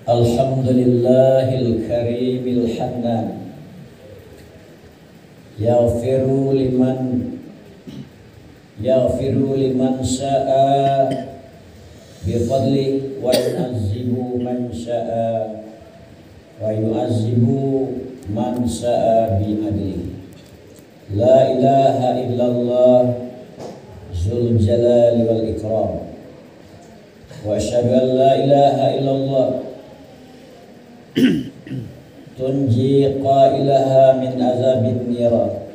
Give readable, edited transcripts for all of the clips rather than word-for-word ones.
Alhamdulillahil karimil hannan, yaghfiru liman syaa bifadli wa yu'azzibu man syaa wa yu'azzibu man syaa bi'adli. La ilaha illallah zul jalali wal ikram, wa asyhadu an la ilaha illallah tunji qailaha min azabin niran,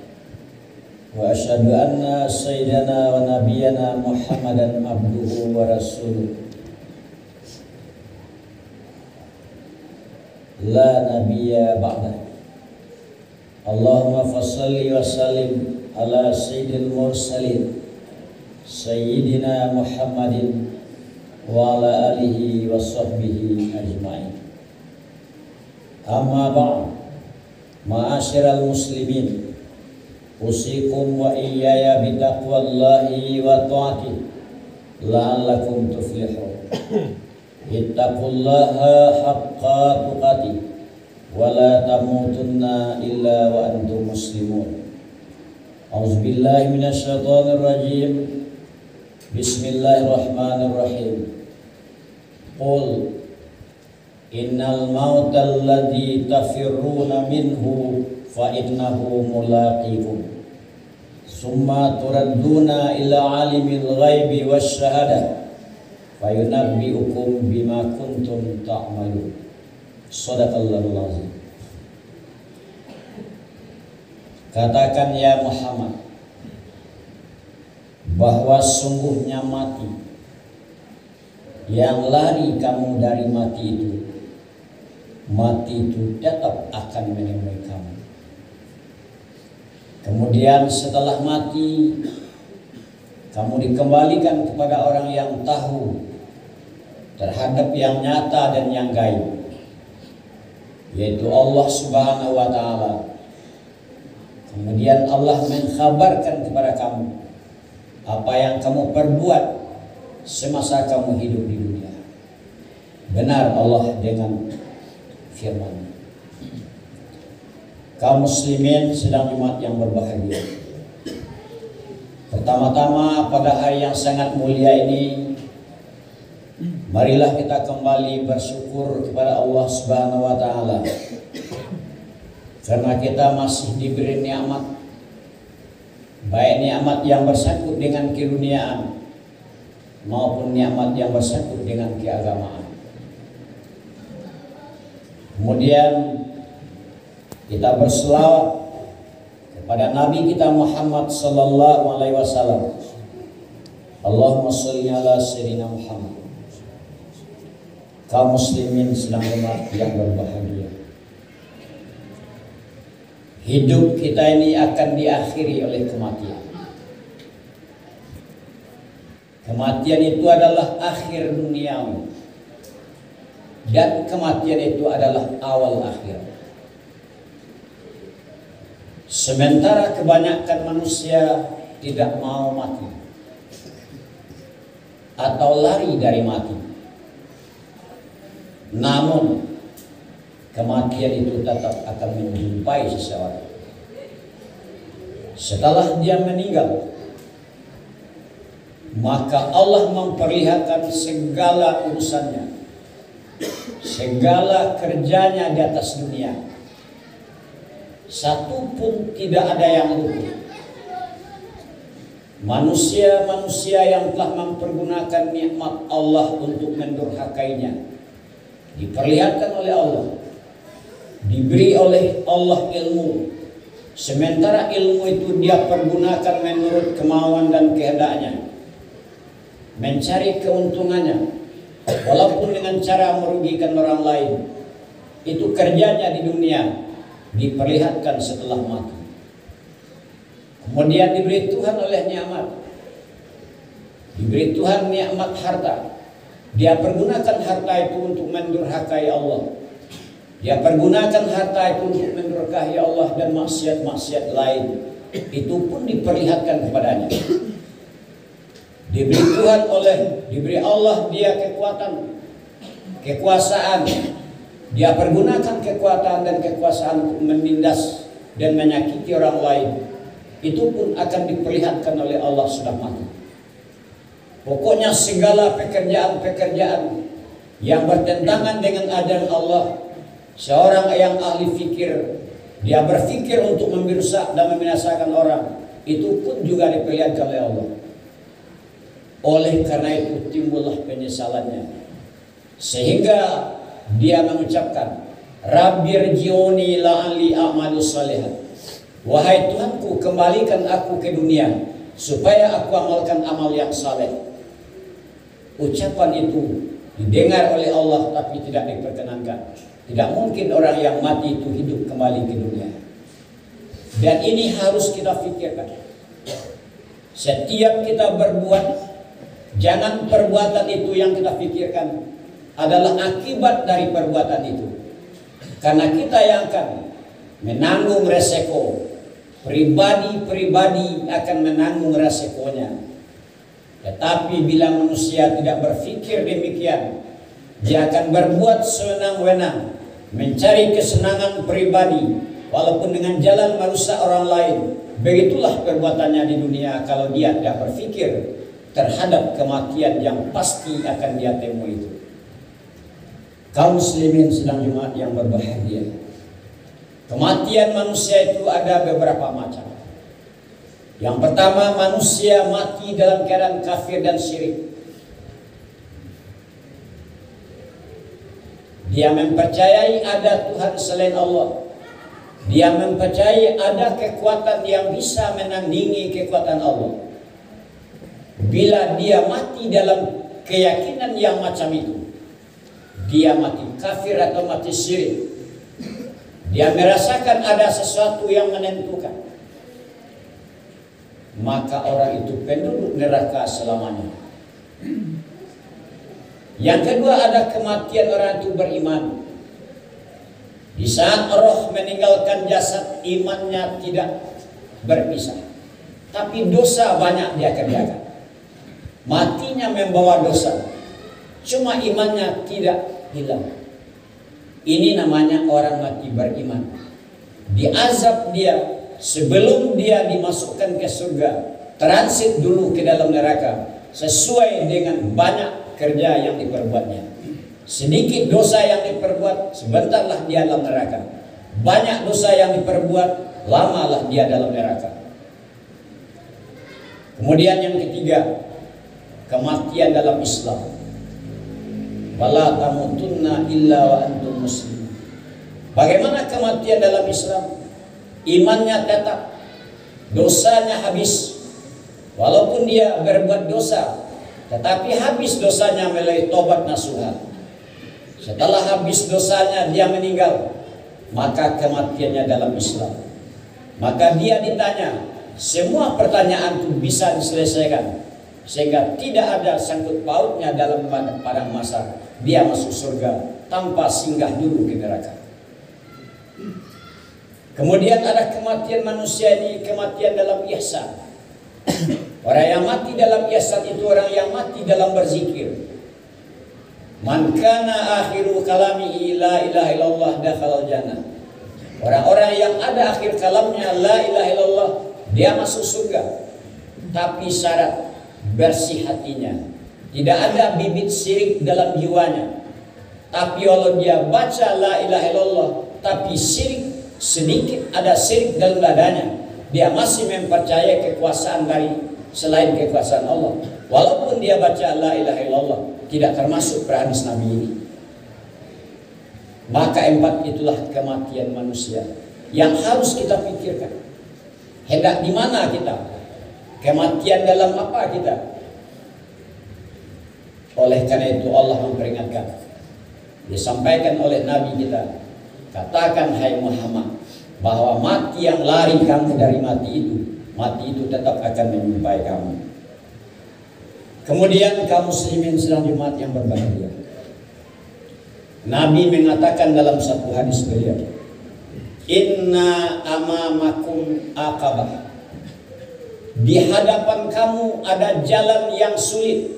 wa asyhadu anna sayyidana wa nabiyyana Muhammadan abduhu wa rasuluh la nabiyya ba'dah. Allahumma fassalli wa sallim ala sayyidil mursalin sayyidina Muhammadin wa ala alihi wa sahbihi ajma'in. Amma ba'd, ma'asyiral muslimin, usikum wa iyaya bitaqwallahi wa ta'atih la'allakum tuflihun. Ittaqullaha haqqa tuqatih wa la tamutunna illa wa antum muslimun. A'udzubillahi minasyaitonir rajim. Bismillahirrahmanirrahim. Qul innal mautal ladzi tafirruna minhu fa innahu mulaqikum summa turadduna ila alimil ghaibi wasyahada fayunabbiukum bima kuntum ta'malun. Shadaqallahul azim. Katakan ya Muhammad, bahwa sungguhnya mati, yang lari kamu dari mati itu tetap akan menemui kamu. Kemudian setelah mati, kamu dikembalikan kepada orang yang tahu terhadap yang nyata dan yang gaib, yaitu Allah Subhanahu wa ta'ala. Kemudian Allah mengkhabarkan kepada kamu apa yang kamu perbuat semasa kamu hidup di dunia. Benar Allah dengan firman. Kaum muslimin sedang Jumat yang berbahagia. Pertama-tama pada hari yang sangat mulia ini, marilah kita kembali bersyukur kepada Allah Subhanahu wa ta'ala, karena kita masih diberi nikmat, baik nikmat yang bersangkut dengan keduniaan maupun nikmat yang bersangkut dengan keagamaan. Kemudian kita berselawat kepada Nabi kita Muhammad sallallahu alaihi wasallam. Allahumma sholli ala sayyidina Muhammad. Kaum muslimin sedang umat yang berbahagia. Hidup kita ini akan diakhiri oleh kematian. Kematian itu adalah akhir duniawi, dan kematian itu adalah awal akhir. Sementara kebanyakan manusia tidak mau mati atau lari dari mati, namun kematian itu tetap akan menjumpai seseorang. Setelah dia meninggal, maka Allah memperlihatkan segala urusannya, segala kerjanya di atas dunia. Satu pun tidak ada yang luput. Manusia-manusia yang telah mempergunakan nikmat Allah untuk mendurhakainya diperlihatkan oleh Allah, diberi oleh Allah ilmu, sementara ilmu itu dia pergunakan menurut kemauan dan kehendaknya, mencari keuntungannya walaupun dengan cara merugikan orang lain. Itu kerjanya di dunia, diperlihatkan setelah mati. Kemudian diberi Tuhan oleh nikmat, diberi Tuhan nikmat harta, dia pergunakan harta itu untuk mendurhakai Allah, dia pergunakan harta itu untuk mendurhakai Allah dan maksiat-maksiat lain. Itu pun diperlihatkan kepadanya. Diberi Tuhan diberi Allah dia kekuatan, kekuasaan, dia pergunakan kekuatan dan kekuasaan untuk menindas dan menyakiti orang lain, itu pun akan diperlihatkan oleh Allah sudah mati. Pokoknya segala pekerjaan-pekerjaan yang bertentangan dengan ajaran Allah, seorang yang ahli fikir, dia berfikir untuk merusak dan membinasakan orang, itu pun juga diperlihatkan oleh Allah. Oleh karena itu timbullah penyesalannya, sehingga dia mengucapkan, Rabbirji'uni la'alli a'malu shalihan. Wahai Tuhanku, kembalikan aku ke dunia supaya aku amalkan amal yang saleh. Ucapan itu didengar oleh Allah tapi tidak diperkenankan. Tidak mungkin orang yang mati itu hidup kembali ke dunia. Dan ini harus kita pikirkan. Setiap kita berbuat, jangan perbuatan itu yang kita pikirkan adalah akibat dari perbuatan itu. Karena kita yang akan menanggung resiko. Pribadi-pribadi akan menanggung resikonya. Tetapi bila manusia tidak berpikir demikian, dia akan berbuat sewenang-wenang, mencari kesenangan pribadi, walaupun dengan jalan merusak orang lain. Begitulah perbuatannya di dunia kalau dia tidak berpikir terhadap kematian yang pasti akan dia temui itu. Kaum muslimin sedang Jumat yang berbahagia, kematian manusia itu ada beberapa macam. Yang pertama, manusia mati dalam keadaan kafir dan syirik. Dia mempercayai ada Tuhan selain Allah. Dia mempercayai ada kekuatan yang bisa menandingi kekuatan Allah. Bila dia mati dalam keyakinan yang macam itu, dia mati kafir atau mati syirik, dia merasakan ada sesuatu yang menentukan, maka orang itu penduduk neraka selamanya. Yang kedua, ada kematian orang itu beriman. Di saat roh meninggalkan jasad, imannya tidak berpisah, tapi dosa banyak dia kerjakan. Matinya membawa dosa, cuma imannya tidak hilang. Ini namanya orang mati beriman. Diazab dia sebelum dia dimasukkan ke surga, transit dulu ke dalam neraka sesuai dengan banyak kerja yang diperbuatnya. Sedikit dosa yang diperbuat, sebentarlah dia dalam neraka. Banyak dosa yang diperbuat, lamalah dia dalam neraka. Kemudian yang ketiga, kematian dalam Islam. Wala tamutunna illa wa antum muslimun. Bagaimana kematian dalam Islam? Imannya tetap, dosanya habis. Walaupun dia berbuat dosa, tetapi habis dosanya melalui tobat nasuha. Setelah habis dosanya dia meninggal, maka kematiannya dalam Islam. Maka dia ditanya, semua pertanyaan itu bisa diselesaikan, sehingga tidak ada sangkut pautnya dalam padang mahsyar. Dia masuk surga tanpa singgah dulu ke neraka. Kemudian ada kematian manusia ini, kematian dalam ihsan. Orang yang mati dalam ihsan itu orang yang mati dalam berzikir. Man kana akhiru kalamihi la ilaha illallah dakhalal jannah. Orang-orang yang ada akhir kalamnya la ilaha illallah, dia masuk surga. Tapi syarat bersih hatinya, tidak ada bibit syirik dalam jiwanya. Tapi kalau dia baca la ilaha illallah tapi syirik sedikit, ada syirik dalam dadanya, dia masih mempercayai kekuasaan dari selain kekuasaan Allah, walaupun dia baca la ilaha illallah, tidak termasuk hadis Nabi ini. Maka empat itulah kematian manusia yang harus kita pikirkan. Hendak di mana kita? Kematian dalam apa kita? Oleh karena itu Allah memperingatkan, disampaikan oleh Nabi kita, katakan hai Muhammad, bahwa mati yang lari kamu dari mati itu tetap akan menjumpai kamu. Kemudian kaum muslimin sedang Jumat yang berbahagia, Nabi mengatakan dalam satu hadis beliau, inna amamakum aqabah, di hadapan kamu ada jalan yang sulit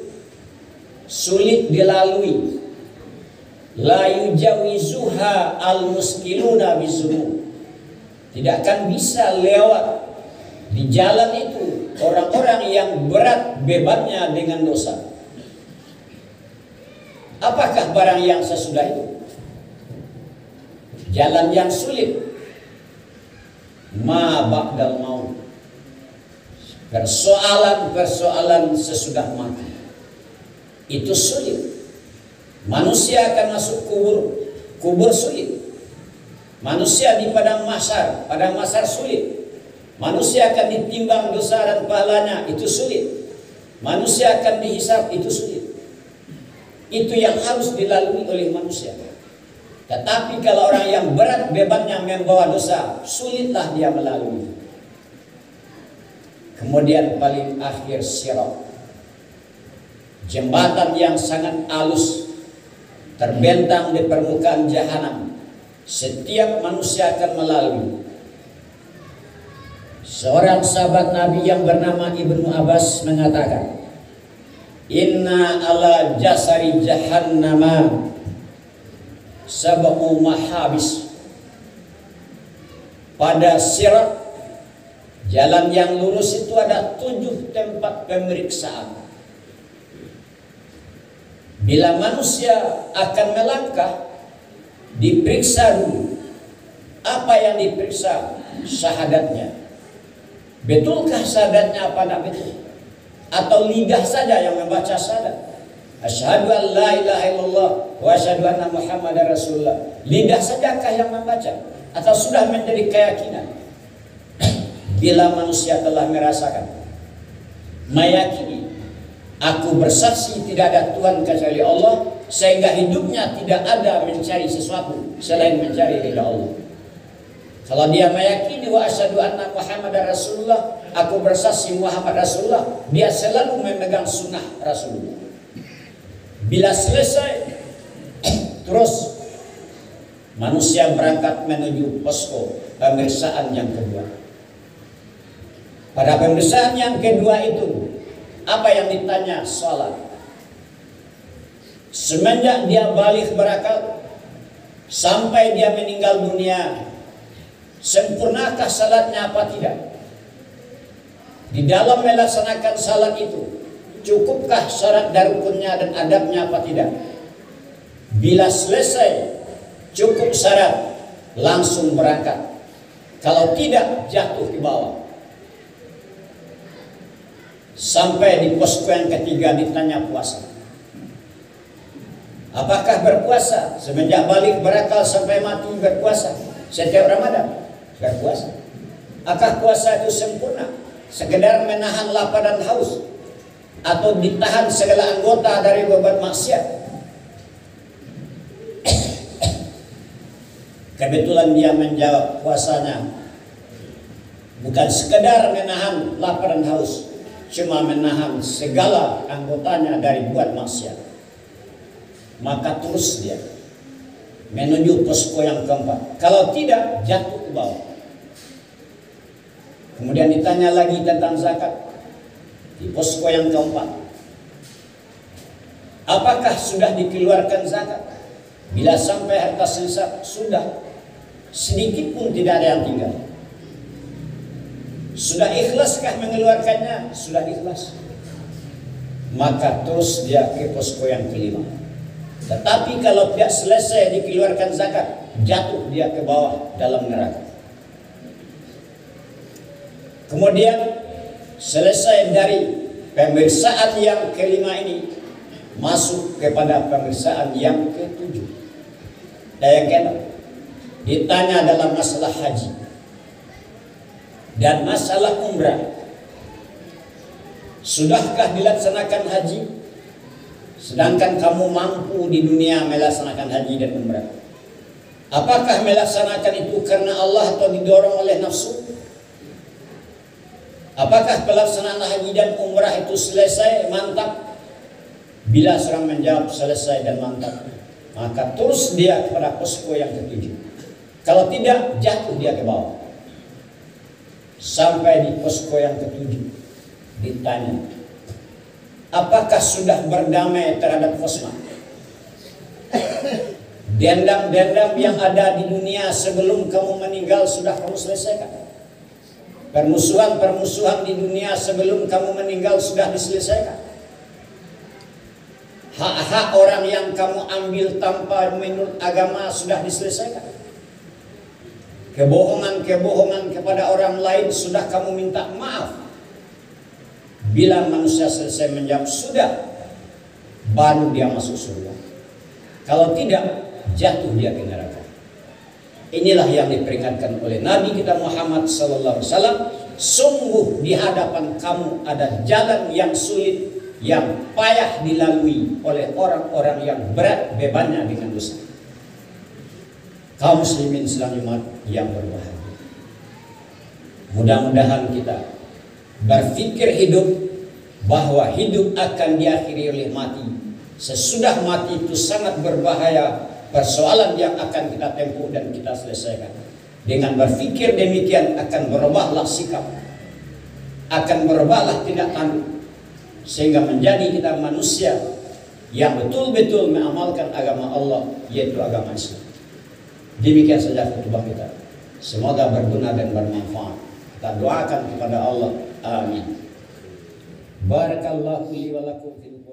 dilalui. la yujawizuha al-muskiluna bizunub. Tidak akan bisa lewat di jalan itu orang-orang yang berat bebannya dengan dosa. Apakah barang yang sesudah itu? Jalan yang sulit. Ma ba'dal maut. Persoalan-persoalan sesudah mati. Itu sulit. Manusia akan masuk kubur sulit. Manusia di padang mahsyar sulit. Manusia akan ditimbang dosa dan pahalanya, itu sulit. Manusia akan dihisab, itu sulit. Itu yang harus dilalui oleh manusia. Tetapi kalau orang yang berat bebannya membawa dosa, sulitlah dia melalui. Kemudian paling akhir sirat, jembatan yang sangat halus terbentang di permukaan jahanam. Setiap manusia akan melalui. Seorang sahabat Nabi yang bernama Ibnu Abbas mengatakan, inna ala jasari jahannama sab'u mahabis. Pada sirat, jalan yang lurus itu ada 7 tempat pemeriksaan. Bila manusia akan melangkah, diperiksa dulu. Apa yang diperiksa? Syahadatnya. Betulkah syahadatnya apa tidak betul? Atau lidah saja yang membaca syahadat? Asyhadu an la ilaha illallah wa asyhadu anna Muhammadar Rasulullah. Lidah sajakah yang membaca? Atau sudah menjadi keyakinan? Bila manusia telah merasakan, meyakini, aku bersaksi tidak ada Tuhan kecuali Allah, sehingga hidupnya tidak ada mencari sesuatu selain mencari ridha Allah. Kalau dia meyakini wa asyhadu anna Muhammadar Rasulullah, aku bersaksi Muhammad Rasulullah, dia selalu memegang sunnah Rasulullah. Bila selesai, terus manusia berangkat menuju posko pemeriksaan yang kedua. Pada pemeriksaan yang kedua itu, apa yang ditanya? Salat. Semenjak dia balik berakal sampai dia meninggal dunia, sempurnakah salatnya apa tidak? Di dalam melaksanakan salat itu, cukupkah syarat dan rukunnya dan adabnya apa tidak? Bila selesai, cukup syarat, langsung berangkat. Kalau tidak, jatuh ke bawah. Sampai di posko yang ketiga ditanya puasa. Apakah berpuasa? Semenjak balik berakal sampai mati berpuasa. Setiap Ramadan berpuasa. Apakah puasa itu sempurna? Sekedar menahan lapar dan haus, atau ditahan segala anggota dari berbuat maksiat? Kebetulan dia menjawab puasanya bukan sekedar menahan lapar dan haus, cuma menahan segala anggotanya dari buat maksiat. Maka terus dia menuju posko yang keempat. Kalau tidak, jatuh ke bawah. Kemudian ditanya lagi tentang zakat di posko yang keempat. Apakah sudah dikeluarkan zakat? Bila sampai harta sisa, sudah. Sedikit pun tidak ada yang tinggal. Sudah ikhlaskah mengeluarkannya? Sudah ikhlas. Maka terus dia ke posko yang kelima. Tetapi kalau tidak selesai dikeluarkan zakat, jatuh dia ke bawah dalam neraka. Kemudian selesai dari pemeriksaan yang kelima ini, masuk kepada pemeriksaan yang ketujuh. Yang keenam, ditanya dalam masalah haji dan masalah umrah. Sudahkah dilaksanakan haji? Sedangkan kamu mampu di dunia melaksanakan haji dan umrah. Apakah melaksanakan itu karena Allah atau didorong oleh nafsu? Apakah pelaksanaan haji dan umrah itu selesai, mantap? Bila seorang menjawab selesai dan mantap, maka terus dia kepada posko yang ketujuh. Kalau tidak, jatuh dia ke bawah. Sampai di posko yang ketujuh, ditanya, apakah sudah berdamai terhadap khusma? Dendam-dendam yang ada di dunia sebelum kamu meninggal sudah kamu selesaikan. Permusuhan-permusuhan di dunia sebelum kamu meninggal sudah diselesaikan. Hak-hak orang yang kamu ambil tanpa menurut agama sudah diselesaikan. Kebohongan-kebohongan kepada orang lain sudah kamu minta maaf. Bila manusia selesai menjawab sudah, baru dia masuk surga. Kalau tidak, jatuh dia ke neraka. Inilah yang diperingatkan oleh Nabi kita Muhammad SAW. Sungguh di hadapan kamu ada jalan yang sulit, yang payah dilalui oleh orang-orang yang berat bebannya dengan dosa. Kaum muslimin sedang yang berbahagia. Mudah-mudahan kita berpikir hidup bahwa hidup akan diakhiri oleh mati. Sesudah mati itu sangat berbahaya. Persoalan yang akan kita tempuh dan kita selesaikan. Dengan berpikir demikian akan berubahlah sikap, akan berubahlah tindak tanduk, sehingga menjadi kita manusia yang betul-betul mengamalkan agama Allah, yaitu agama Islam. Demikian saja khutbah kita. Semoga berguna dan bermanfaat. Kita doakan kepada Allah. Amin. Barakallahu li wa lakum fil